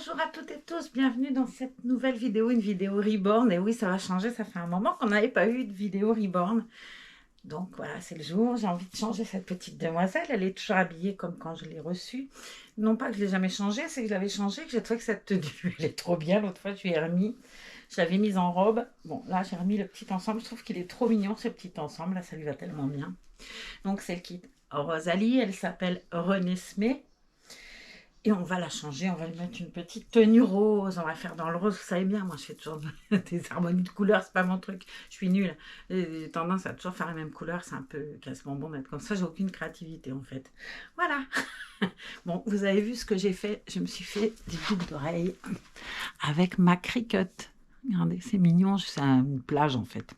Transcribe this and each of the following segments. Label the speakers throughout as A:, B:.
A: Bonjour à toutes et tous, bienvenue dans cette nouvelle vidéo, une vidéo reborn. Et oui, ça va changer, ça fait un moment qu'on n'avait pas eu de vidéo reborn. Donc voilà, c'est le jour, j'ai envie de changer cette petite demoiselle. Elle est toujours habillée comme quand je l'ai reçue. Non pas que je ne l'ai jamais changée, c'est que je l'avais changée, que j'ai trouvé que cette tenue, elle est trop bien. L'autre fois, je lui ai remis, je l'avais mise en robe. Bon, là, j'ai remis le petit ensemble. Je trouve qu'il est trop mignon, ce petit ensemble. Là, ça lui va tellement bien. Donc, c'est le kit Rosalie, elle s'appelle Renesmée. Et on va la changer, on va lui mettre une petite tenue rose, on va faire dans le rose, vous savez bien, moi je fais toujours des harmonies de couleurs, c'est pas mon truc, je suis nulle. J'ai tendance à toujours faire la même couleur, c'est un peu quasiment bon d'être comme ça, j'ai aucune créativité en fait. Voilà. Bon, vous avez vu ce que j'ai fait, je me suis fait des boucles d'oreilles avec ma Cricut. Regardez, c'est mignon, c'est une plage en fait.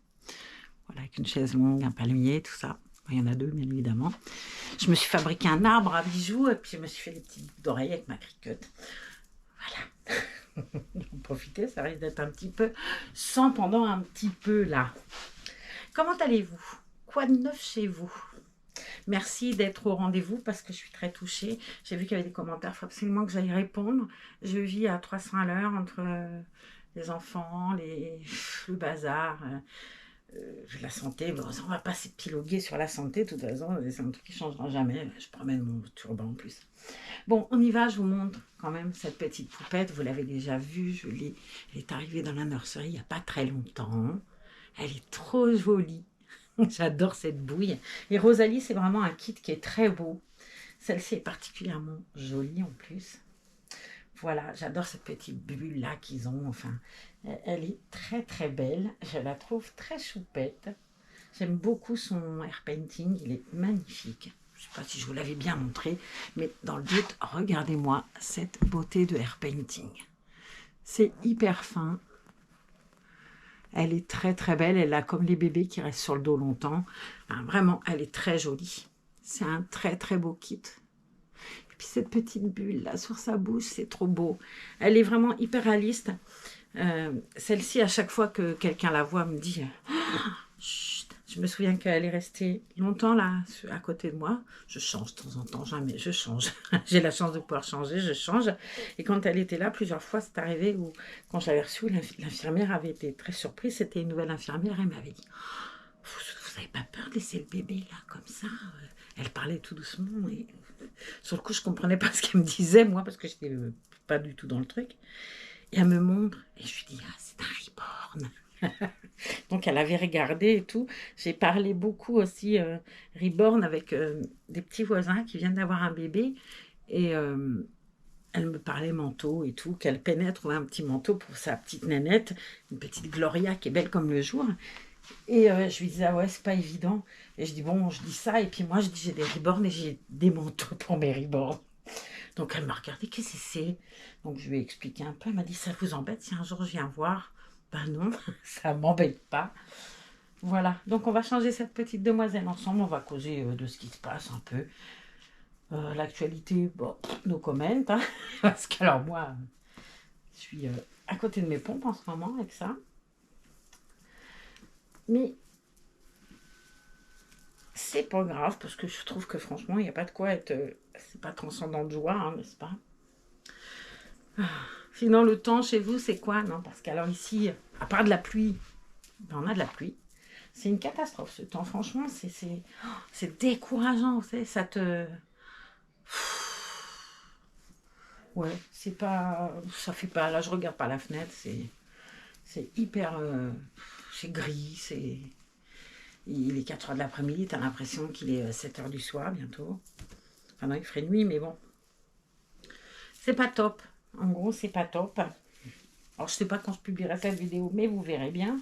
A: Voilà, avec une chaise longue, un palmier, tout ça. Il y en a deux, bien évidemment. Je me suis fabriqué un arbre à bijoux et puis je me suis fait des petites boucles d'oreilles avec ma Cricut. Voilà. Vous profitez, ça risque d'être un petit peu sans pendant un petit peu là. Comment allez-vous? Quoi de neuf chez vous? Merci d'être au rendez-vous parce que je suis très touchée. J'ai vu qu'il y avait des commentaires, il faut absolument que j'aille répondre. Je vis à 300 à l'heure entre les enfants, le bazar. La santé, bon, on va pas s'épiloguer sur la santé, de toute façon, c'est un truc qui ne changera jamais. Je promène mon turban en plus. Bon, on y va, je vous montre quand même cette petite poupette. Vous l'avez déjà vue, elle est arrivée dans la nurserie il n'y a pas très longtemps. Elle est trop jolie. J'adore cette bouille. Et Rosalie, c'est vraiment un kit qui est très beau. Celle-ci est particulièrement jolie en plus. Voilà, j'adore cette petite bulle là qu'ils ont. Enfin, elle est très très belle. Je la trouve très choupette. J'aime beaucoup son air painting. Il est magnifique. Je ne sais pas si je vous l'avais bien montré, mais dans le doute, regardez-moi cette beauté de air painting. C'est hyper fin. Elle est très très belle. Elle a comme les bébés qui restent sur le dos longtemps. Enfin, vraiment, elle est très jolie. C'est un très très beau kit. Puis cette petite bulle là sur sa bouche, c'est trop beau. Elle est vraiment hyper réaliste. Celle-ci, à chaque fois que quelqu'un la voit, me dit chut. Je me souviens qu'elle est restée longtemps là, à côté de moi. Je change de temps en temps, jamais, je change. J'ai la chance de pouvoir changer, je change. Et quand elle était là, plusieurs fois, c'est arrivé où, quand je l'avais reçue, l'infirmière avait été très surprise. C'était une nouvelle infirmière, elle m'avait dit vous n'avez pas peur de laisser le bébé là, comme ça? Elle parlait tout doucement et sur le coup, je ne comprenais pas ce qu'elle me disait, moi, parce que je n'étais pas du tout dans le truc. Et elle me montre, et je lui dis, ah, c'est un reborn. Donc, elle avait regardé et tout. J'ai parlé beaucoup aussi reborn avec des petits voisins qui viennent d'avoir un bébé. Et elle me parlait manteau et tout, qu'elle peinait à trouver un petit manteau pour sa petite nénette, une petite Gloria qui est belle comme le jour. Et je lui disais, ah ouais, c'est pas évident. Et je dis, bon, je dis ça. Et puis moi, je dis, j'ai des reborns et j'ai des manteaux pour mes reborns. Donc elle m'a regardé, qu'est-ce que c'est? Donc je lui ai expliqué un peu. Elle m'a dit, ça vous embête si un jour je viens voir? Ben non, ça m'embête pas. Voilà, donc on va changer cette petite demoiselle ensemble. On va causer de ce qui se passe un peu. L'actualité, bon, no comment. Hein, parce que alors moi, je suis à côté de mes pompes en ce moment avec ça. Mais c'est pas grave parce que je trouve que franchement, il n'y a pas de quoi être. C'est pas transcendant de joie, hein, n'est-ce pas? Sinon, le temps chez vous, c'est quoi? Non, parce qu'alors ici, à part de la pluie, ben, on a de la pluie. C'est une catastrophe ce temps. Franchement, c'est décourageant. Vous savez, ça te. Ouais, c'est pas. Ça fait pas. Là, je regarde par la fenêtre, c'est hyper. C'est gris, c'est. Il est 4 h de l'après-midi, t'as l'impression qu'il est 7 h du soir bientôt. Enfin non, il ferait nuit, mais bon. C'est pas top. En gros, c'est pas top. Alors, je sais pas quand je publierai cette vidéo, mais vous verrez bien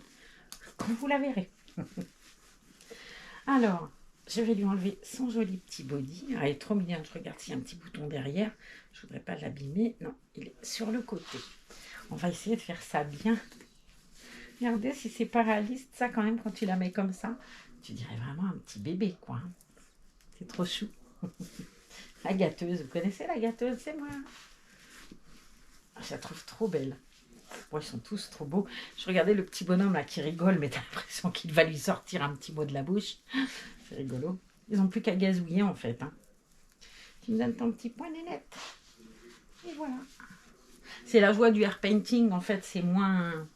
A: quand vous la verrez. Alors, je vais lui enlever son joli petit body. Ah, elle est trop mignonne. Je regarde s'il y a un petit bouton derrière. Je voudrais pas l'abîmer. Non, il est sur le côté. On va essayer de faire ça bien. Regardez si c'est pas réaliste, ça, quand même, quand tu la mets comme ça. Tu dirais vraiment un petit bébé, quoi. C'est trop chou. La gâteuse, vous connaissez la gâteuse? C'est moi. Je la trouve trop belle. Bon, ils sont tous trop beaux. Je regardais le petit bonhomme là qui rigole, mais t'as l'impression qu'il va lui sortir un petit mot de la bouche. C'est rigolo. Ils n'ont plus qu'à gazouiller en fait. Hein. Tu me donnes ton petit point nénette. Et voilà. C'est la joie du hair painting, en fait, c'est moins...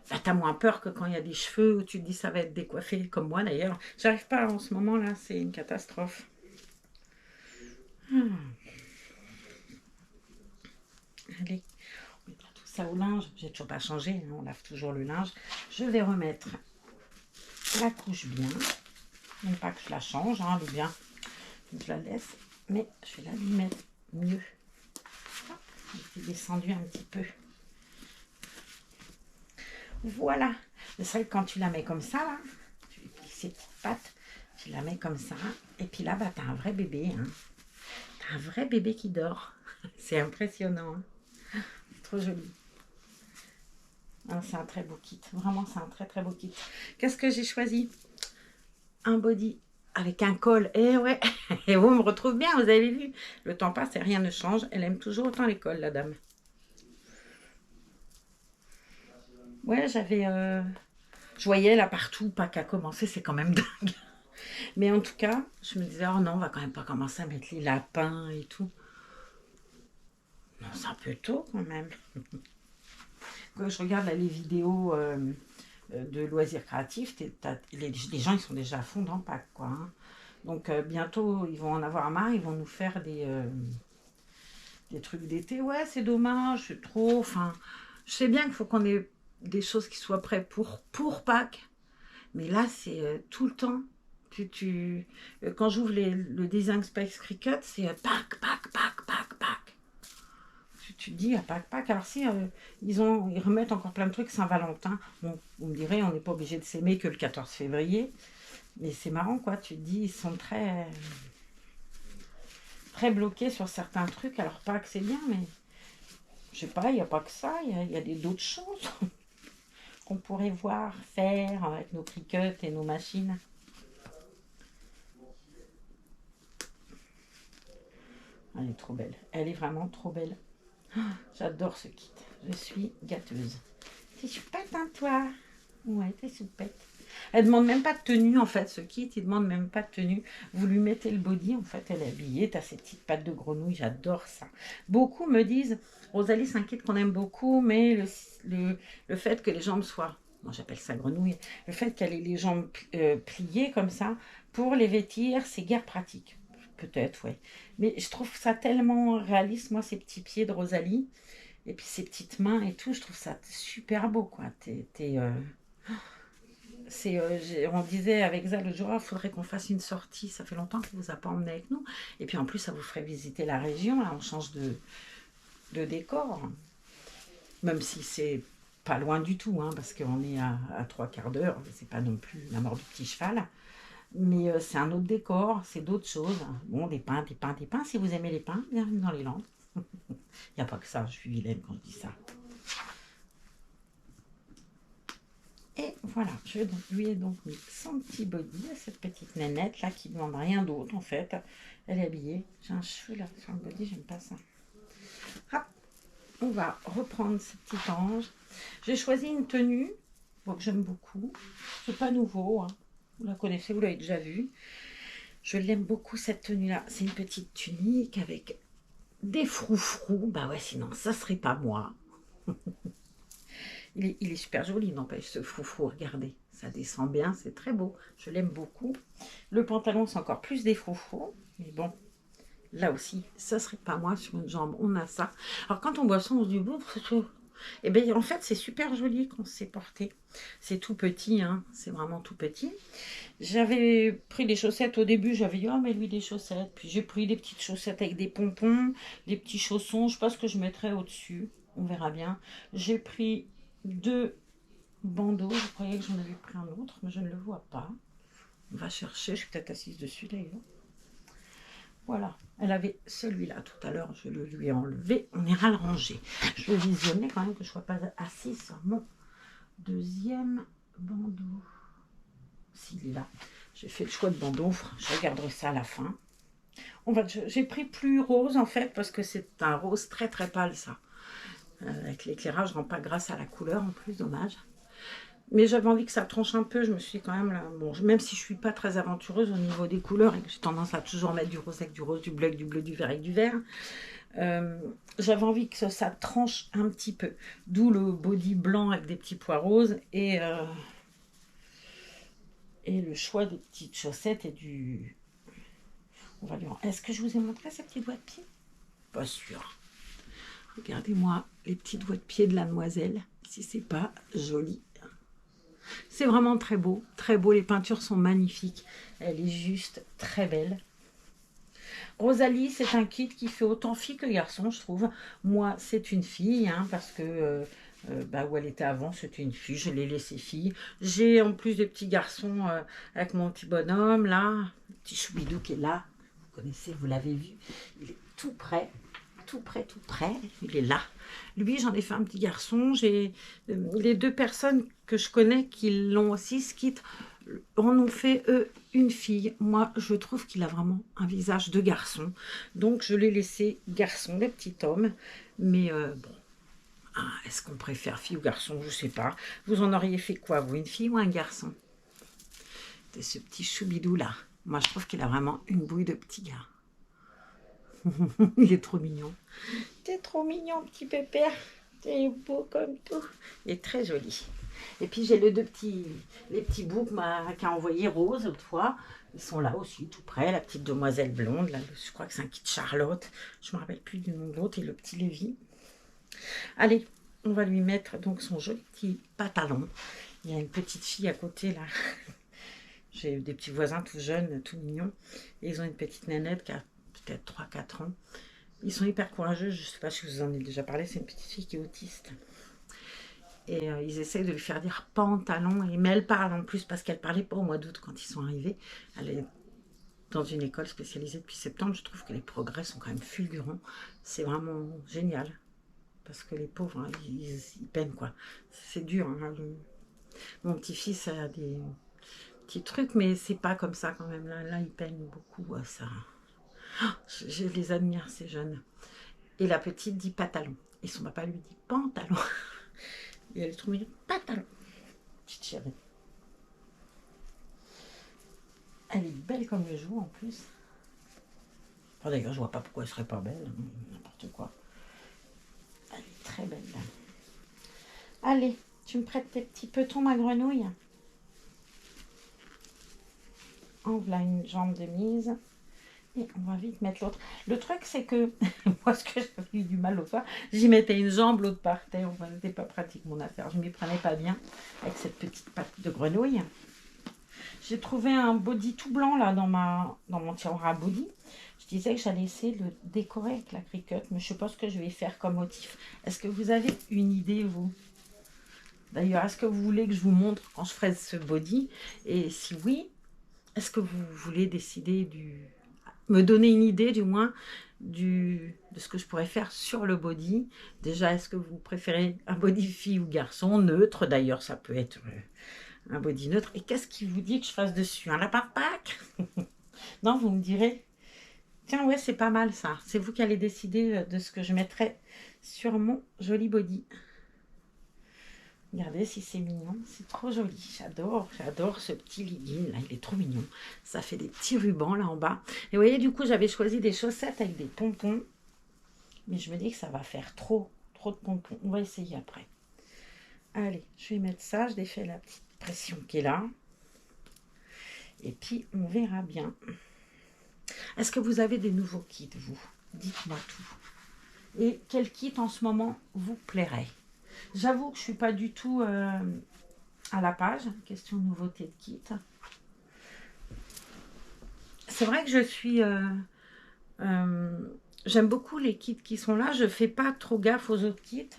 A: Enfin, t'as moins peur que quand il y a des cheveux où tu te dis ça va être décoiffé, comme moi d'ailleurs. J'arrive pas en ce moment là, c'est une catastrophe. Allez, on met tout ça au linge. J'ai toujours pas changé, hein, on lave toujours le linge. Je vais remettre la couche bien. Non pas que je la change, hein, elle est bien. Je la laisse, mais je vais la lui mettre mieux. Elle est descendue un petit peu. Voilà. C'est vrai que quand tu la mets comme ça, là, tu plies ses petites pattes, tu la mets comme ça, et puis là, bah, tu as un vrai bébé. Hein. Tu as un vrai bébé qui dort. C'est impressionnant. Hein. C'est trop joli. Ah, c'est un très beau kit. Vraiment, c'est un très très beau kit. Qu'est-ce que j'ai choisi? Un body avec un col. Et ouais, et vous me retrouvez bien, vous avez vu. Le temps passe et rien ne change. Elle aime toujours autant les cols, la dame. Ouais, j'avais... Je voyais là partout, pas qu'à commencer, c'est quand même dingue. Mais en tout cas, je me disais, oh non, on va quand même pas commencer à mettre les lapins et tout. Non, c'est un peu tôt quand même. Quand je regarde là, les vidéos de loisirs créatifs, les gens, ils sont déjà à fond dans Pâques, quoi. Hein. Donc bientôt, ils vont en avoir marre, ils vont nous faire des trucs d'été. Ouais, c'est dommage, c'est trop. Enfin, je sais bien qu'il faut qu'on ait des choses qui soient prêtes pour Pâques. Mais là, c'est tout le temps. Quand j'ouvre le Design Space Cricut, c'est Pâques, Pâques, Pâques, Pâques, Pâques. Tu te dis, à Pâques, Pâques. Alors si ils remettent encore plein de trucs Saint-Valentin, bon, vous me direz, on n'est pas obligé de s'aimer que le 14 février. Mais c'est marrant, quoi. Tu te dis, ils sont très, très bloqués sur certains trucs. Alors Pâques, c'est bien, mais je sais pas, il n'y a pas que ça. Il y a d'autres choses qu'on pourrait voir, faire avec nos Cricut et nos machines. Elle est trop belle. Elle est vraiment trop belle. Oh, j'adore ce kit. Je suis gâteuse. T'es soupette, hein, toi? Ouais, t'es soupette. Elle demande même pas de tenue, en fait, ce kit. Il demande même pas de tenue. Vous lui mettez le body, en fait, elle est habillée. T'as ces petites pattes de grenouille. J'adore ça. Beaucoup me disent, Rosalie, c'est un kit qu'on aime beaucoup, mais le fait que les jambes soient... Moi, j'appelle ça grenouille. Le fait qu'elle ait les jambes pliées comme ça, pour les vêtir, c'est guère pratique. Peut-être, ouais. Mais je trouve ça tellement réaliste, moi, ces petits pieds de Rosalie. Et puis ces petites mains et tout, je trouve ça super beau, quoi. On disait avec Zal le jour, il faudrait qu'on fasse une sortie. Ça fait longtemps qu'il ne vous a pas emmené avec nous. Et puis en plus, ça vous ferait visiter la région. Là, on change de décor. Même si c'est pas loin du tout, hein, parce qu'on est à 3/4 d'heure. C'est pas non plus la mort du petit cheval. Mais c'est un autre décor, c'est d'autres choses. Bon, des pins, des pins, des pins. Si vous aimez les pins, bienvenue dans les Landes. Il n'y a pas que ça, je suis vilaine quand je dis ça. Et voilà, je lui ai donc mis son petit body à cette petite nénette là qui ne demande rien d'autre en fait. Elle est habillée. J'ai un cheveu là sur le body, j'aime pas ça. Hop, on va reprendre ce petit ange. J'ai choisi une tenue bon, que j'aime beaucoup. C'est pas nouveau, hein. Vous la connaissez, vous l'avez déjà vue. Je l'aime beaucoup cette tenue-là. C'est une petite tunique avec des froufrous. Bah ouais, sinon ça serait pas moi. il est super joli, n'empêche ce froufrou. Regardez, ça descend bien, c'est très beau. Je l'aime beaucoup. Le pantalon, c'est encore plus des froufrous. Mais bon, là aussi, ça serait pas moi sur une jambe. On a ça. Alors quand on voit ça, on se dit bon, et bien en fait c'est super joli quand c'est porté. C'est tout petit, hein, c'est vraiment tout petit. J'avais pris des chaussettes au début, j'avais dit oh mais lui des chaussettes. Puis j'ai pris des petites chaussettes avec des pompons, des petits chaussons, je sais pas ce que je mettrais au-dessus, on verra bien. J'ai pris 2 bandeaux, je croyais que j'en avais pris un autre, mais je ne le vois pas. On va chercher, je suis peut-être assise dessus d'ailleurs. Voilà, elle avait celui-là tout à l'heure, je le lui ai enlevé, on ira le ranger. Je vais visionner quand même que je ne sois pas assise sur mon deuxième bandeau. S'il est là, j'ai fait le choix de bandeau, je regarderai ça à la fin. J'ai pris plus rose en fait, parce que c'est un rose très très pâle ça. Avec l'éclairage, je ne rends pas grâce à la couleur en plus, dommage. Mais j'avais envie que ça tranche un peu, je me suis dit quand même, là, bon, même si je ne suis pas très aventureuse au niveau des couleurs, et que j'ai tendance à toujours mettre du rose avec du rose, du bleu avec du bleu, du vert avec du vert, J'avais envie que ça tranche un petit peu. D'où le body blanc avec des petits pois roses et le choix des petites chaussettes et du... On va lui en... Est-ce que je vous ai montré ces petits doigts de pied? Pas sûr. Regardez-moi les petits doigts de pied de la demoiselle, si c'est pas joli. C'est vraiment très beau, les peintures sont magnifiques. Elle est juste très belle. Rosalie, c'est un kit qui fait autant fille que garçon, je trouve. Moi, c'est une fille, hein, parce que où elle était avant, c'était une fille, je l'ai laissée fille. J'ai en plus des petits garçons avec mon petit bonhomme, là, le petit choubidou qui est là. Vous connaissez, vous l'avez vu, il est tout près. Tout près, il est là. Lui, j'en ai fait un petit garçon. J'ai les deux personnes que je connais qui l'ont aussi, ce kit, en ont fait, eux, une fille. Moi, je trouve qu'il a vraiment un visage de garçon. Donc, je l'ai laissé garçon, le petit homme. Mais bon, hein, est-ce qu'on préfère fille ou garçon? Je ne sais pas. Vous en auriez fait quoi, vous, une fille ou un garçon? De ce petit choubidou-là. Moi, je trouve qu'il a vraiment une bouille de petit gars. Il est trop mignon. T'es trop mignon, petit pépère. T'es beau comme tout. Il est très joli. Et puis j'ai les petits bouts qu'a envoyé Rose autrefois. Ils sont là aussi, tout près. La petite demoiselle blonde, là, je crois que c'est un kit Charlotte. Je ne me rappelle plus du nom de l'autre. Et le petit Lévi. Allez, on va lui mettre donc son joli petit pantalon. Il y a une petite fille à côté là. J'ai des petits voisins tout jeunes, tout mignons. Et ils ont une petite nénette qui a peut-être 3-4 ans. Ils sont hyper courageux, je ne sais pas si je vous en ai déjà parlé, c'est une petite fille qui est autiste. Et ils essayent de lui faire dire pantalon, mais elle parle en plus parce qu'elle parlait pas au mois d'août quand ils sont arrivés. Elle est dans une école spécialisée depuis septembre, je trouve que les progrès sont quand même fulgurants. C'est vraiment génial. Parce que les pauvres, hein, ils peinent quoi. C'est dur. Hein. Mon petit-fils a des petits trucs, mais c'est pas comme ça quand même. Là il peine beaucoup. Ça. Je les admire, ces jeunes. Et la petite dit pantalon. Et son papa lui dit pantalon. Et elle est trop mignonne. Pantalon. Petite chérie. Elle est belle comme le jour en plus. Enfin, d'ailleurs, je vois pas pourquoi elle serait pas belle. N'importe quoi. Elle est très belle. Là. Allez, tu me prêtes tes petits petons, ma grenouille? En voilà une jambe de mise. Et on va vite mettre l'autre. Le truc, c'est que moi, ce que j'avais eu du mal l'autre fois, j'y mettais une jambe, l'autre par terre. Enfin, c'était pas pratique mon affaire. Je m'y prenais pas bien avec cette petite patte de grenouille. J'ai trouvé un body tout blanc là dans mon tiroir à body. Je disais que j'allais essayer de le décorer avec la Cricut, mais je sais pas ce que je vais faire comme motif. Est-ce que vous avez une idée, vous? D'ailleurs, est-ce que vous voulez que je vous montre quand je ferai ce body? Et si oui, est-ce que vous voulez décider me donner une idée du moins de ce que je pourrais faire sur le body? Déjà, est-ce que vous préférez un body fille ou garçon? Neutre d'ailleurs, ça peut être un body neutre. Et qu'est-ce qui vous dit que je fasse dessus? Un lapin de Pâques? Non, vous me direz. Tiens, ouais, c'est pas mal ça. C'est vous qui allez décider de ce que je mettrai sur mon joli body. Regardez si c'est mignon, c'est trop joli. J'adore ce petit legging là, il est trop mignon. Ça fait des petits rubans là en bas. Et vous voyez, du coup, j'avais choisi des chaussettes avec des pompons. Mais je me dis que ça va faire trop de pompons. On va essayer après. Allez, je vais mettre ça. Je défais la petite pression qui est là. Et puis, on verra bien. Est-ce que vous avez des nouveaux kits, vous? Dites-moi tout. Et quel kit en ce moment vous plairait? J'avoue que je ne suis pas du tout à la page. Question nouveauté de kit. C'est vrai que je suis... j'aime beaucoup les kits qui sont là. Je ne fais pas trop gaffe aux autres kits.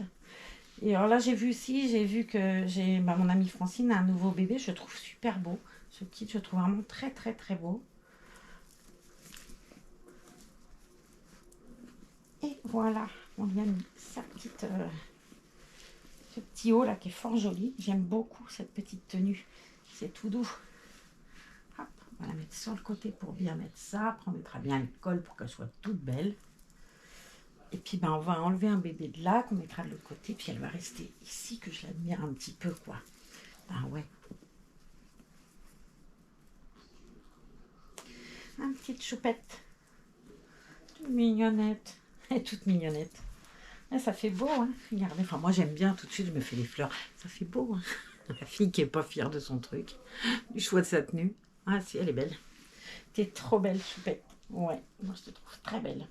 A: Et alors là, j'ai vu que mon amie Francine a un nouveau bébé. Je trouve super beau. Ce kit, je trouve vraiment très beau. Et voilà, on lui a mis sa petite... ce petit haut là qui est fort joli. J'aime beaucoup cette petite tenue. C'est tout doux. Hop, on va la mettre sur le côté pour bien mettre ça. Après, on mettra bien le col pour qu'elle soit toute belle. Et puis, on va enlever un bébé de là, qu'on mettra de l'autre côté. Puis, elle va rester ici, que je l'admire un petit peu, quoi. Ouais. Une petite choupette. Toute mignonnette. Elle est toute mignonnette. Ah, ça fait beau, hein. Regardez, enfin moi j'aime bien, tout de suite je me fais les fleurs. Ça fait beau, hein. La fille qui est pas fière de son truc, du choix de sa tenue. Ah si, elle est belle. T'es trop belle, Choupette. Ouais, moi je te trouve très belle.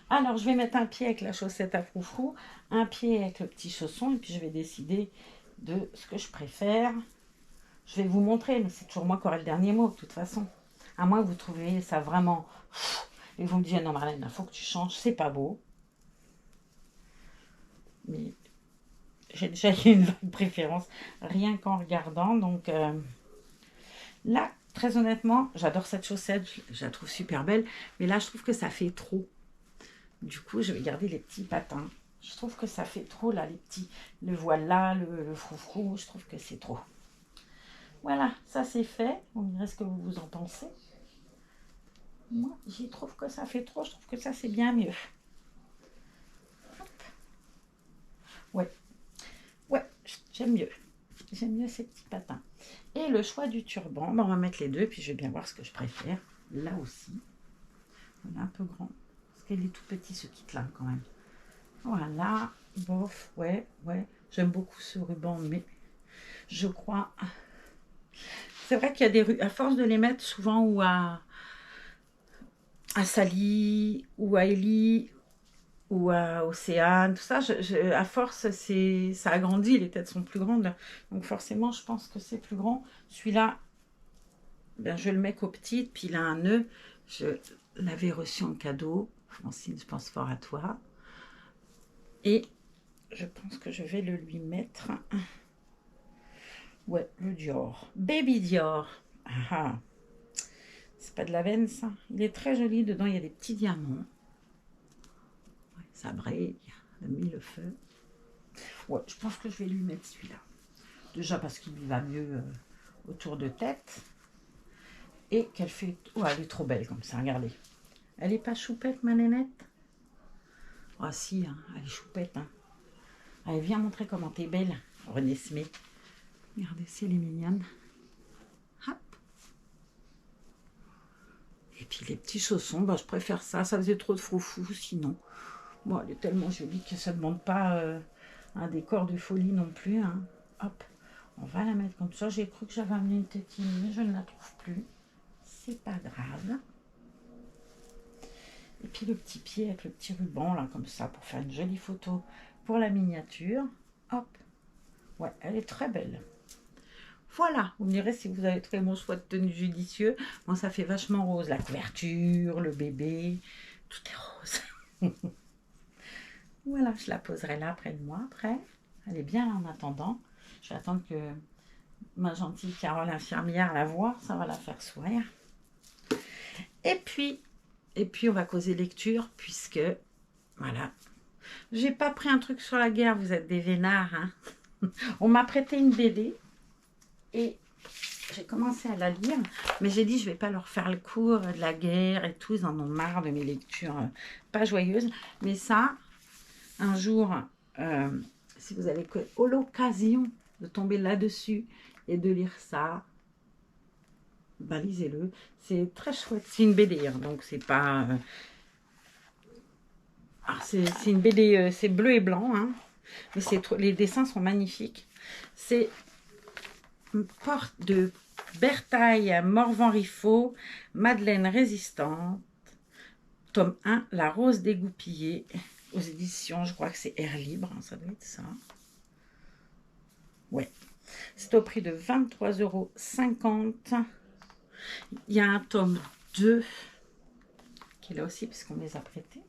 A: Alors je vais mettre un pied avec la chaussette à froufrou, un pied avec le petit chausson, et puis je vais décider de ce que je préfère. Je vais vous montrer, mais c'est toujours moi qui aurai le dernier mot, de toute façon. À moins que vous trouviez ça vraiment... Et vous me dites, non Marlène, il faut que tu changes, c'est pas beau. Mais j'ai déjà eu une vague préférence, rien qu'en regardant. Donc là, très honnêtement, j'adore cette chaussette, je la trouve super belle. Mais là, je trouve que ça fait trop. Du coup, je vais garder les petits patins. Je trouve que ça fait trop, là, les petits... Le voilà, le froufrou, je trouve que c'est trop. Voilà, ça c'est fait. On dirait ce que vous en pensez. Moi, j'y trouve que ça fait trop. Je trouve que ça, c'est bien mieux. Hop. Ouais. Ouais, j'aime mieux. J'aime mieux ces petits patins. Et le choix du turban, ben on va mettre les deux. Puis je vais bien voir ce que je préfère. Là aussi. On est un peu grand. Parce qu'il est tout petit, ce kit-là, quand même. Voilà. Bof, ouais. J'aime beaucoup ce ruban, mais je crois... C'est vrai qu'il y a des rues, à force de les mettre souvent ou à Sally, ou à Ellie, ou à Océane, tout ça, à force, ça agrandit, les têtes sont plus grandes. Donc forcément, je pense que c'est plus grand. Celui-là, ben, je le mets qu'aux petites, puis il a un nœud. Je l'avais reçu en cadeau. Francine, je pense fort à toi. Et je pense que je vais le lui mettre... Ouais, le Dior. Baby Dior. Ah, c'est pas de la veine, ça. Il est très joli. Dedans, il y a des petits diamants. Ouais, ça brille. On a mis le feu. Ouais, je pense que je vais lui mettre celui-là. Déjà parce qu'il lui va mieux autour de tête. Et qu'elle fait... Oh, elle est trop belle comme ça, regardez. Elle est pas choupette, ma nénette? Ah si, hein, elle est choupette. Hein. Allez, viens montrer comment t'es belle, René Smith. Regardez, si elle est mignonne. Hop. Et puis les petits chaussons, bah, je préfère ça. Ça faisait trop de froufou sinon. Bon, elle est tellement jolie que ça ne demande pas un décor de folie non plus. Hein. Hop, on va la mettre comme ça. J'ai cru que j'avais amené une tétine, mais je ne la trouve plus. C'est pas grave. Et puis le petit pied avec le petit ruban, là, comme ça, pour faire une jolie photo pour la miniature. Hop. Ouais, elle est très belle. Voilà, vous me direz si vous avez trouvé mon choix de tenue judicieux. Moi, ça fait vachement rose. La couverture, le bébé, tout est rose. Voilà, je la poserai là près de moi après. Elle est bien là en attendant. Je vais attendre que ma gentille Carole infirmière la voie. Ça va la faire sourire. Et puis on va causer lecture puisque, voilà. J'ai pas pris un truc sur la guerre, vous êtes des vénards. Hein. On m'a prêté une BD. Et j'ai commencé à la lire, mais j'ai dit je vais pas leur faire le cours de la guerre et tout, ils en ont marre de mes lectures pas joyeuses. Mais ça, un jour, si vous avez l'occasion de tomber là-dessus et de lire ça, bah, lisez-le. C'est très chouette. C'est une BD, hein, donc c'est pas... c'est une BD, c'est bleu et blanc, hein, mais les dessins sont magnifiques. C'est... Porte de Bertaille Morvan-Riffaut, Madeleine résistante, tome 1, La rose dégoupillée, aux éditions, je crois que c'est Air Libre, hein, ça doit être ça. Ouais, c'est au prix de 23,50 €. Il y a un tome 2 qui est là aussi, puisqu'on les a prêtés.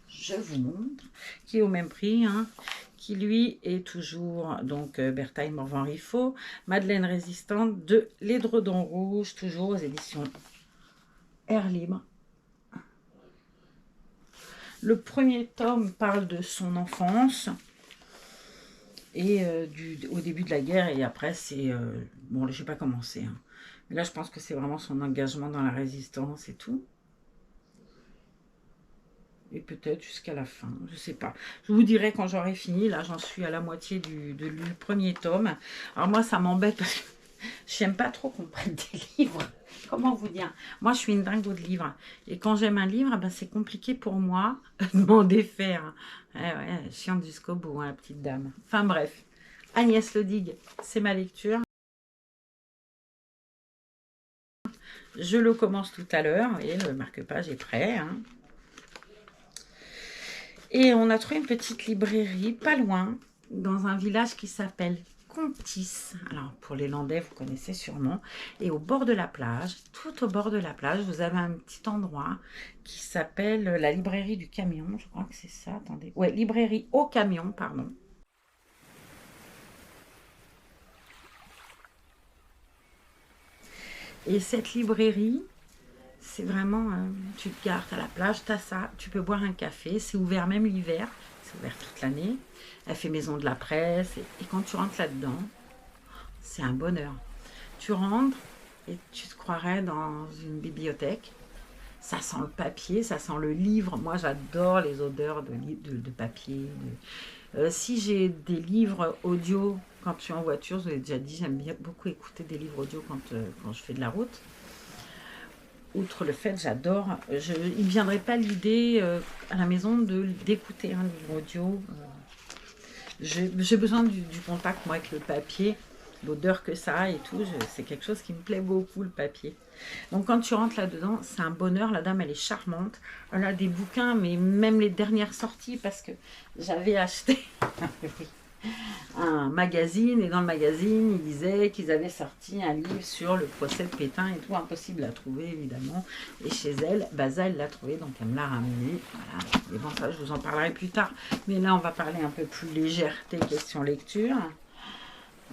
A: Je vous montre, qui est au même prix, hein, qui lui est toujours donc Bertaille Morvan-Riffaut, Madeleine résistante, de l'Édredon rouge, toujours aux éditions Air Libre. Le premier tome parle de son enfance et au début de la guerre, et après c'est bon, je n'ai pas commencé, hein. Mais là je pense que c'est vraiment son engagement dans la résistance et tout. Et peut-être jusqu'à la fin, je sais pas. Je vous dirai quand j'aurai fini. Là, j'en suis à la moitié du premier tome. Alors moi, ça m'embête parce que j'aime pas trop qu'on prenne des livres comment vous dire? Moi, je suis une dingo de livres. Et quand j'aime un livre, ben, c'est compliqué pour moi de m'en défaire. Ouais, chiante jusqu'au bout, hein, la petite dame. Enfin bref, Agnès Ledigue, c'est ma lecture. Je le commence tout à l'heure. Et le marque-page est prêt. Hein. Et on a trouvé une petite librairie, pas loin, dans un village qui s'appelle Contis. Alors, pour les Landais, vous connaissez sûrement. Et au bord de la plage, tout au bord de la plage, vous avez un petit endroit qui s'appelle la librairie du camion. Je crois que c'est ça, attendez. Ouais, librairie au camion, pardon. Et cette librairie, c'est vraiment, tu te gares à la plage, tu as ça, tu peux boire un café, c'est ouvert même l'hiver, c'est ouvert toute l'année. Elle fait maison de la presse, et quand tu rentres là-dedans, c'est un bonheur. Tu rentres et tu te croirais dans une bibliothèque. Ça sent le papier, ça sent le livre. Moi, j'adore les odeurs de papier. Si j'ai des livres audio quand je suis en voiture, je vous l'ai déjà dit, j'aime bien beaucoup écouter des livres audio quand je fais de la route. Outre le fait, j'adore, il ne viendrait pas l'idée à la maison d'écouter un livre audio. J'ai besoin du contact, moi, avec le papier, l'odeur que ça a et tout. C'est quelque chose qui me plaît beaucoup, le papier. Donc, quand tu rentres là-dedans, c'est un bonheur. La dame, elle est charmante. Elle a des bouquins, mais même les dernières sorties, parce que j'avais acheté un magazine, et dans le magazine, ils disaient qu'ils avaient sorti un livre sur le procès de Pétain et tout, impossible à trouver évidemment. Et chez elle, Baza, elle l'a trouvé, donc elle me l'a ramené. Voilà. Et bon, ça, je vous en parlerai plus tard. Mais là, on va parler un peu plus légèreté, question lecture.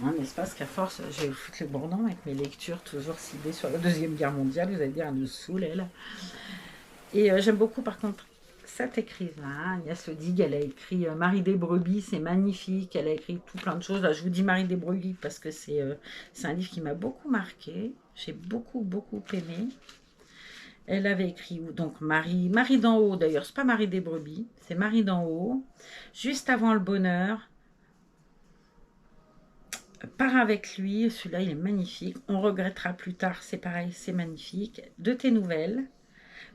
A: Hein, n'est-ce pas, parce qu'à force, je vais vous foutre le bourdon avec mes lectures toujours ciblées sur la Deuxième Guerre mondiale. Vous allez dire, elle nous saoule, elle. Et j'aime beaucoup, par contre, cette écrivain, Agnès Ledigue, elle a écrit Marie des brebis, c'est magnifique, elle a écrit tout plein de choses. Là, je vous dis Marie des brebis parce que c'est un livre qui m'a beaucoup marqué, j'ai beaucoup aimé. Elle avait écrit donc Marie d'en haut, d'ailleurs, c'est pas Marie des brebis, c'est Marie d'en haut, juste avant le bonheur. Pars avec lui, celui-là il est magnifique, on regrettera plus tard, c'est pareil, c'est magnifique. De tes nouvelles.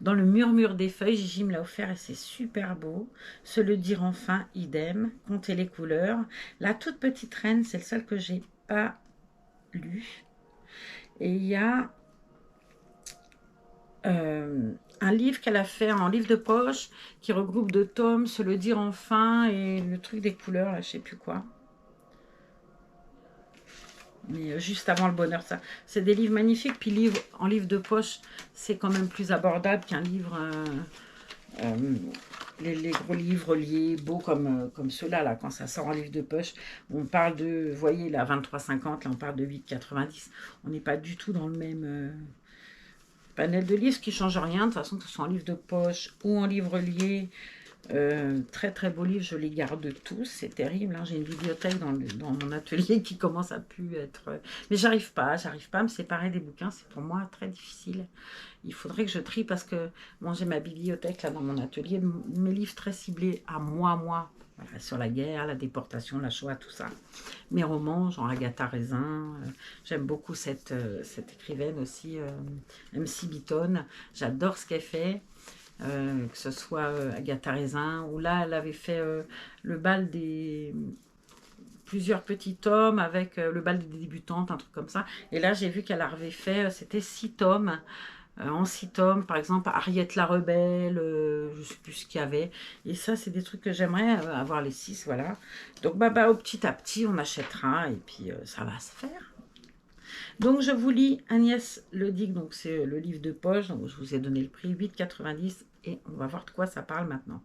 A: Dans le murmure des feuilles, Gigi me l'a offert et c'est super beau. Se le dire enfin, idem. Compter les couleurs. La toute petite reine, c'est le seul que j'ai pas lu. Et il y a un livre qu'elle a fait en livre de poche qui regroupe 2 tomes, Se le dire enfin et le truc des couleurs, là, je sais plus quoi. Mais juste avant le bonheur, ça. C'est des livres magnifiques. Puis en livre de poche, c'est quand même plus abordable qu'un livre... les gros livres liés, beaux comme ceux-là, là, quand ça sort en livre de poche, on parle de, vous voyez, là, 23,50, là, on parle de 8,90. On n'est pas du tout dans le même panel de livres, ce qui ne change rien, de toute façon, que ce soit en livre de poche ou en livre lié. Très beaux livres, je les garde tous, c'est terrible, hein. J'ai une bibliothèque dans mon atelier qui commence à plus être... Mais j'arrive pas à me séparer des bouquins, c'est pour moi très difficile. Il faudrait que je trie parce que bon, j'ai ma bibliothèque là dans mon atelier, mes livres très ciblés à moi, voilà, sur la guerre, la déportation, la Shoah, tout ça. Mes romans, genre Agatha Raisin, j'aime beaucoup cette écrivaine aussi, MC Bitton, j'adore ce qu'elle fait. Que ce soit Agatha Raisin, ou là elle avait fait le bal des plusieurs petits tomes avec le bal des débutantes, un truc comme ça. Et là j'ai vu qu'elle avait fait, c'était 6 tomes, en 6 tomes, par exemple Harriet la Rebelle, je ne sais plus ce qu'il y avait. Et ça c'est des trucs que j'aimerais avoir les 6, voilà. Donc au petit à petit on achètera et puis ça va se faire. Donc je vous lis Agnès Ledigue, donc c'est le livre de poche, donc je vous ai donné le prix 8,90 et on va voir de quoi ça parle maintenant.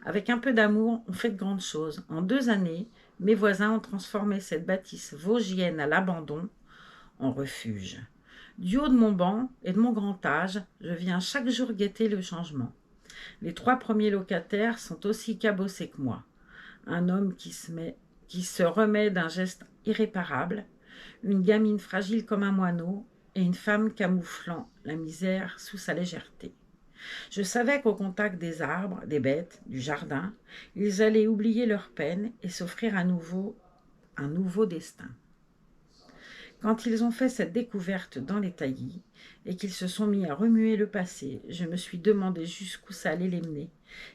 A: Avec un peu d'amour, on fait de grandes choses. En 2 années, mes voisins ont transformé cette bâtisse vosgienne à l'abandon en refuge. Du haut de mon banc et de mon grand âge, je viens chaque jour guetter le changement. Les 3 premiers locataires sont aussi cabossés que moi. Un homme qui se remet d'un geste irréparable, une gamine fragile comme un moineau et une femme camouflant la misère sous sa légèreté. Je savais qu'au contact des arbres, des bêtes, du jardin, ils allaient oublier leur peine et s'offrir un nouveau destin. Quand ils ont fait cette découverte dans les taillis et qu'ils se sont mis à remuer le passé, je me suis demandé jusqu'où ça allait les mener.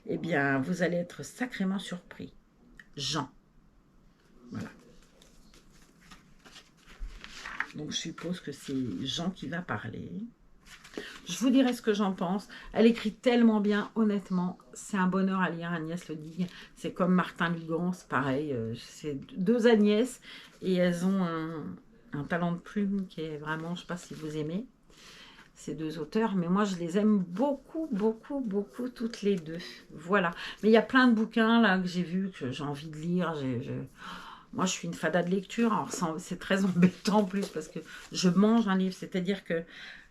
A: Eh bien, vous allez être sacrément surpris. Jean. Voilà. Donc, je suppose que c'est Jean qui va parler. Je vous dirai ce que j'en pense. Elle écrit tellement bien, honnêtement. C'est un bonheur à lire, Agnès Le Digue. C'est comme Martin Lugan, c'est pareil. C'est deux Agnès et elles ont un talent de plume qui est vraiment, je ne sais pas si vous aimez ces deux auteurs, mais moi je les aime beaucoup, beaucoup, beaucoup toutes les deux. Voilà. Mais il y a plein de bouquins là que j'ai vus, que j'ai envie de lire. Moi je suis une fada de lecture, alors c'est très embêtant en plus parce que je mange un livre, c'est-à-dire que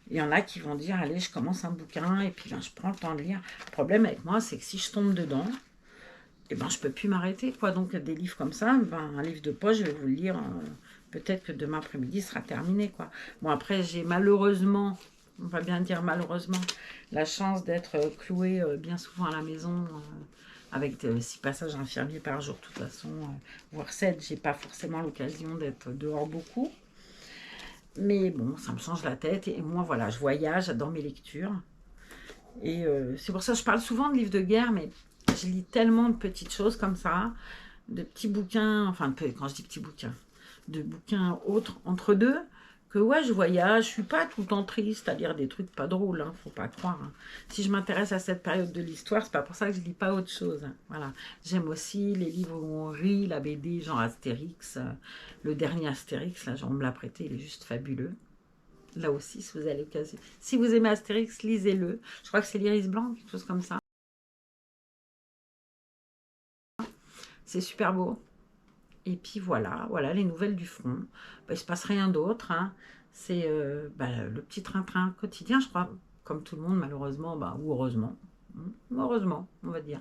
A: il y en a qui vont dire, allez, je commence un bouquin et puis ben, je prends le temps de lire. Le problème avec moi, c'est que si je tombe dedans, et ben, je ne peux plus m'arrêter, quoi. Donc, des livres comme ça, ben, un livre de poche, je vais vous le lire, peut-être que demain après-midi sera terminé, quoi. Bon, après, j'ai malheureusement, on va bien dire malheureusement, la chance d'être clouée bien souvent à la maison, avec 6 passages infirmiers par jour, de toute façon, voire 7. J'ai pas forcément l'occasion d'être dehors beaucoup. Mais bon, ça me change la tête. Et moi, voilà, je voyage, j'adore mes lectures. Et c'est pour ça que je parle souvent de livres de guerre, mais je lis tellement de petites choses comme ça, de petits bouquins, enfin, quand je dis petits bouquins, de bouquins autres entre deux, que ouais, je voyage, je suis pas tout le temps triste à lire des trucs pas drôles, hein, faut pas croire. Hein. Si je m'intéresse à cette période de l'histoire, c'est pas pour ça que je lis pas autre chose. Hein. Voilà. J'aime aussi les livres où on rit, la BD, genre Astérix, le dernier Astérix, là, on me l'a prêté, il est juste fabuleux. Là aussi, si vous avez l'occasion. Si vous aimez Astérix, lisez-le. Je crois que c'est l'Iris Blanc, quelque chose comme ça. C'est super beau. Et puis voilà, voilà les nouvelles du front. Il ne se passe rien d'autre. Hein. C'est le petit train-train quotidien, je crois. Comme tout le monde, malheureusement, ou heureusement. Heureusement, on va dire.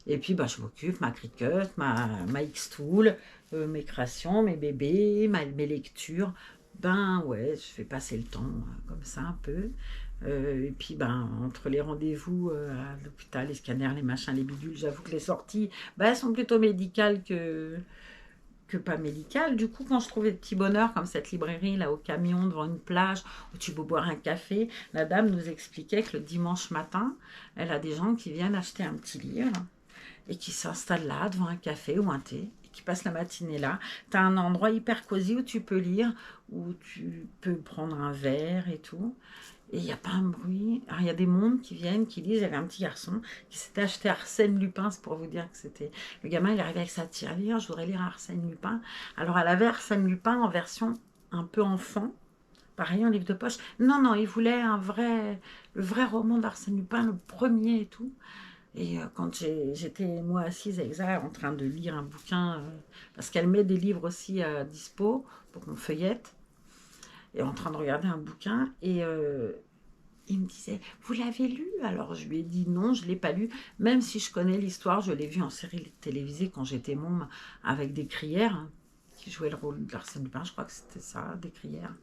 A: Et puis, je m'occupe, ma Cricut, ma X-Tool, mes créations, mes bébés, mes lectures. Ouais, je fais passer le temps comme ça un peu. Et puis, entre les rendez-vous à l'hôpital, les scanners, les machins, les bidules, j'avoue que les sorties, elles sont plutôt médicales que pas médicales. Du coup, quand je trouve des petits bonheurs comme cette librairie là au camion devant une plage où tu peux boire un café, la dame nous expliquait que le dimanche matin, elle a des gens qui viennent acheter un petit livre et qui s'installent là devant un café ou un thé et qui passent la matinée là. Tu as un endroit hyper cosy où tu peux lire, où tu peux prendre un verre et tout. Et il n'y a pas un bruit. Alors, il y a des mondes qui viennent, qui lisent. Il y avait un petit garçon qui s'était acheté Arsène Lupin, c'est pour vous dire que c'était... Le gamin, il arrivait avec sa tirelire, je voudrais lire Arsène Lupin. Alors, elle avait Arsène Lupin en version un peu enfant, pareil, en livre de poche. Non, non, il voulait le vrai roman d'Arsène Lupin, le premier et tout. Et quand j'étais, moi, assise avec Zara en train de lire un bouquin, parce qu'elle met des livres aussi à dispo pour qu'on feuillette, et en train de regarder un bouquin, et il me disait, vous l'avez lu? Alors je lui ai dit non, je ne l'ai pas lu, même si je connais l'histoire, je l'ai vu en série télévisée quand j'étais môme, avec des crières, qui jouaient le rôle d'Arsène Lupin, je crois que c'était ça, des crières.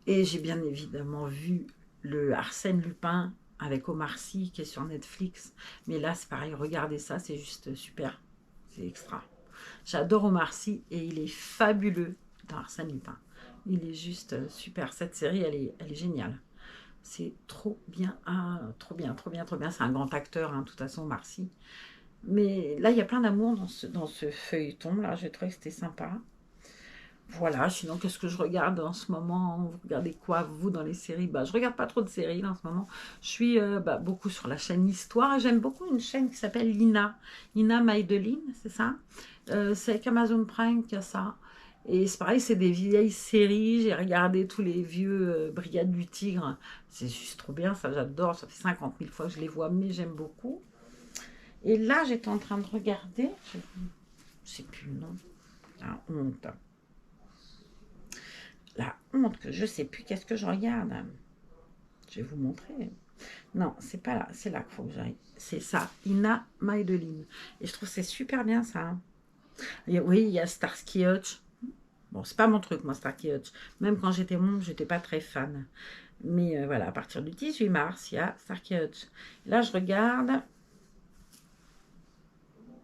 A: Et j'ai bien évidemment vu le Arsène Lupin avec Omar Sy qui est sur Netflix. Mais là, c'est pareil, regardez ça, c'est juste super. C'est extra. J'adore Omar Sy et il est fabuleux dans Arsène Lupin. Il est juste super. Cette série, elle est géniale. C'est trop bien, trop bien, trop bien, trop bien. C'est un grand acteur, hein, de toute façon, Omar Sy. Mais là, il y a plein d'amour dans ce feuilleton. Là, j'ai trouvé que c'était sympa. Voilà, sinon, qu'est-ce que je regarde en ce moment? Vous regardez quoi, vous, dans les séries? Je regarde pas trop de séries, là, en ce moment. Je suis beaucoup sur la chaîne Histoire. J'aime beaucoup une chaîne qui s'appelle Lina. Lina Maideline, c'est ça? C'est avec Amazon Prime qui a ça. Et c'est pareil, c'est des vieilles séries. J'ai regardé tous les vieux Brigades du Tigre. C'est juste trop bien, ça, j'adore. Ça fait 50 000 fois que je les vois, mais j'aime beaucoup. Et là, j'étais en train de regarder. Je sais plus le nom. La honte. La honte que je sais plus qu'est-ce que je regarde. Je vais vous montrer. Non, c'est pas là, c'est là qu'il faut que j'aille. C'est ça, Ina Maideline. Et je trouve que c'est super bien ça. Hein. Oui, il y a Starsky Hutch. Bon, c'est pas mon truc, moi, Starsky Hutch. Même quand j'étais môme, j'étais pas très fan. Mais voilà, à partir du 18 mars, il y a Starsky Hutch. Là, je regarde.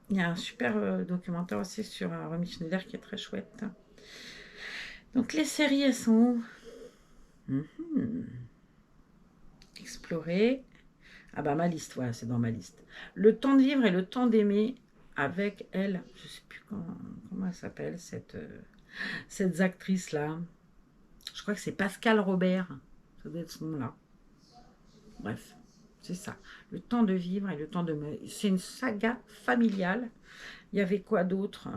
A: Il y a un super documentaire aussi sur Romy Schneider qui est très chouette. Donc les séries, elles sont où? Explorer. Ah bah ma liste, ouais, c'est dans ma liste. Le temps de vivre et le temps d'aimer avec elle. Je sais plus comment elle s'appelle, cette actrice-là. Je crois que c'est Pascal Robert. Ça doit être ce nom-là. Bref, c'est ça. Le temps de vivre et le temps de... C'est une saga familiale. Il y avait quoi d'autre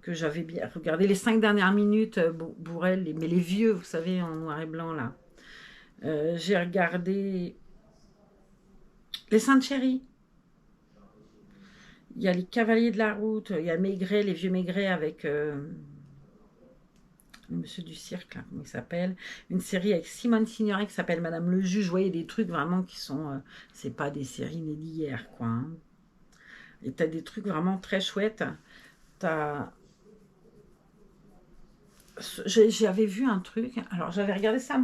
A: que j'avais bien regardé? Les 5 dernières minutes, Bourrel, mais les vieux, vous savez, en noir et blanc, là. J'ai regardé Les Saintes Chéries. Il y a Les Cavaliers de la Route. Il y a Maigret, les vieux Maigret avec... le monsieur du cirque, là, comment il s'appelle, une série avec Simone Signoret qui s'appelle Madame le Juge. Vous voyez, des trucs vraiment qui sont, c'est pas des séries nées d'hier, quoi. Hein. Et t'as des trucs vraiment très chouettes. J'avais vu un truc, alors j'avais regardé ça,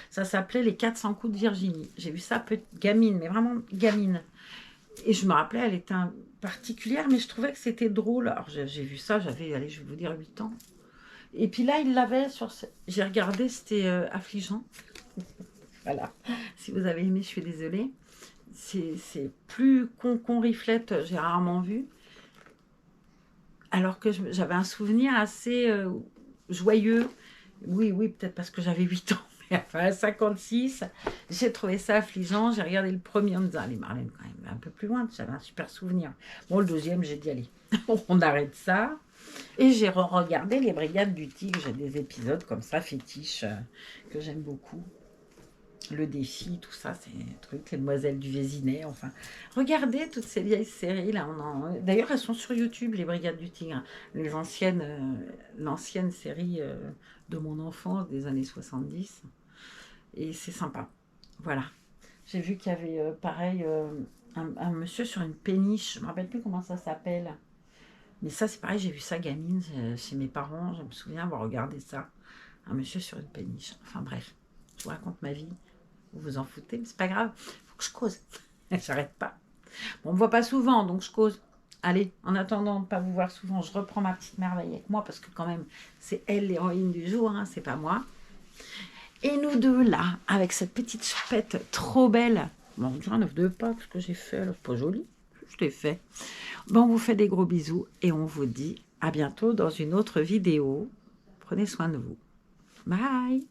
A: ça s'appelait Les 400 coups de Virginie. J'ai vu ça, gamine, mais vraiment gamine. Et je me rappelais, elle était particulière, mais je trouvais que c'était drôle. Alors j'ai vu ça, j'avais, allez, je vais vous dire, 8 ans. Et puis là, il l'avait sur... J'ai regardé, c'était affligeant. Voilà. Si vous avez aimé, je suis désolée. C'est plus qu'on riflette, j'ai rarement vu. Alors que j'avais un souvenir assez joyeux. Oui, peut-être parce que j'avais 8 ans. Mais enfin, à 56, j'ai trouvé ça affligeant. J'ai regardé le premier en me disant, allez Marlène, quand même, un peu plus loin. J'avais un super souvenir. Bon, le deuxième, j'ai dit, allez, on arrête ça. Et j'ai regardé les Brigades du Tigre. J'ai des épisodes comme ça, fétiches, que j'aime beaucoup. Le Défi, tout ça, c'est un truc. Les Demoiselles du Vésinet, enfin. Regardez toutes ces vieilles séries, là. D'ailleurs, elles sont sur YouTube, les Brigades du Tigre. Les l'ancienne série de mon enfance, des années 70. Et c'est sympa. Voilà. J'ai vu qu'il y avait, pareil, un monsieur sur une péniche. Je ne me rappelle plus comment ça s'appelle. Mais ça, c'est pareil, j'ai vu ça gamine chez mes parents. Je me souviens avoir regardé ça. Un monsieur sur une péniche. Enfin bref, je vous raconte ma vie. Vous vous en foutez, mais c'est pas grave. Faut que je cause. J'arrête pas. Bon, on me voit pas souvent, donc je cause. Allez, en attendant de ne pas vous voir souvent, je reprends ma petite merveille avec moi, parce que quand même, c'est elle l'héroïne du jour, hein, c'est pas moi. Et nous deux, là, avec cette petite chapette trop belle. Bon, on dirait un œuf de Pâques, ce que j'ai fait, alors pas joli. Je l'ai fait. Bon, on vous fait des gros bisous et on vous dit à bientôt dans une autre vidéo. Prenez soin de vous. Bye!